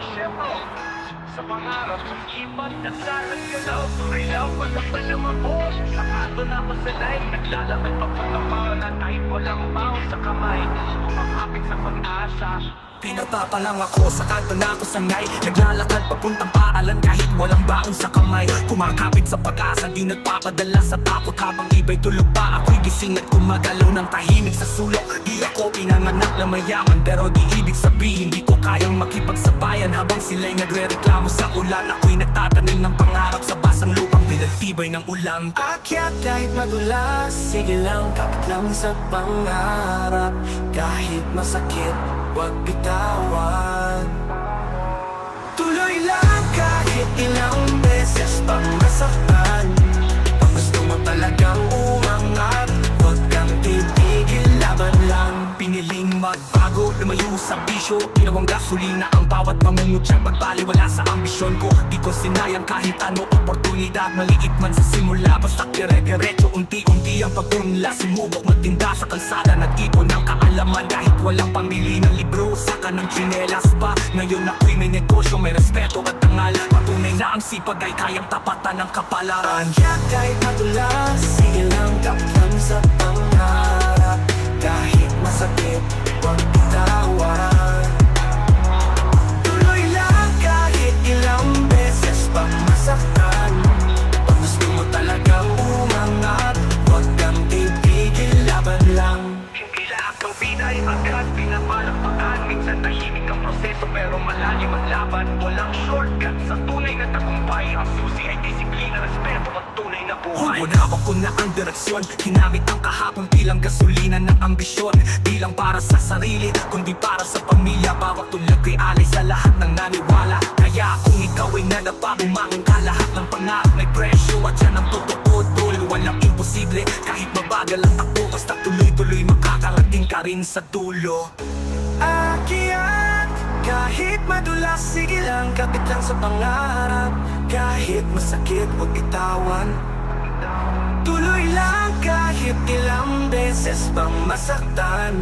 Siyempre, sa pangarap, iba't nagsalag ka daw. Tuloy lang, wala pa naman po. Sakato na masanay, naglalakad pa po naman. At kahit walang mouse sa kamay, kumakapit sa pag-asa. Pinapapalang ako sa kanto na ako sangay. Naglalakad papuntang paalan kahit walang baon sa kamay. Kumakapit sa pag-asa, di nagpapadala sa takot. Habang iba'y tulog pa, ako'y gising at gumagalaw ng tahimik sa sulok. Di ako pinanganak na mayaman, pero di ibig sabihin di ko kayang makipagsabayan. Habang sila'y nagre-reklamo sa ulan, ako'y nagtatanim ng pangarap sa basang lupang pinagtibay ng ulan. Akyat kahit madulas, sige lang, kapit lang sa pangarap. Kahit masakit, huwag bitawan. Tuloy lang kahit ilang beses pang masaktan. Pag gusto mo talagang umangat, huwag kang titigil, laban lang. Piniling magbago, lumayo sa bisyo. Ginawang gasolina ang bawat mamumutyang pagbaliwala sa ambisyon ko. Di ko sinayang kahit ano oportunidad. Maliit man sa simula, basta dire-diretso. Unti-unti ang pag-unla, sumubok magtinda sa kalsada. Nag-ipon ng kaalaman kahit walang pamili ng libro. Saka ng tsinelas pa. Ngayon ako'y may negosyo, may respeto at tangal. Patunay na ang sipag ay kayang tapatan ng kapalaran. Kaya kahit madulas, sige lang, kapit lang sa pangarap. Kahit masakit, huwag bitawan. Tuloy lang kahit ilang beses pang masaktan. Pag gusto mo talagang umangat, huwag kang titigil, laban lang. Hindi lahat ng vida ay agad pinapalakpakan. Minsan tahimik ang proseso pero malalim ang laban. Walang shortcut sa tunay na tagumpay. Ang susi ay disiplina, respeto at tunay na buhay. Hawak ko na ang direksyon. Ginamit ang kahapon bilang gasolina ng ambisyon. Di lang para sa sarili, kundi para sa pamilya. Bawat tulad ay alay sa lahat ng naniwala. Kaya kung ikaw ay nadapa, bumangon ka. Lahat ng pangarap may presyo at yan ang totoo, tol. Walang imposible, kahit mabagal ang takbo. Basta tuloy-tuloy makakarating ka rin sa dulo. Akyat, kahit madulas, sige lang, kapit lang sa pangarap. Kahit masakit, huwag bitawan. Tuloy lang kahit ilang beses pang masaktan.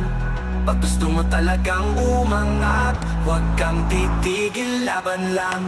Pag gusto mo talagang umangat, huwag kang titigil, laban lang.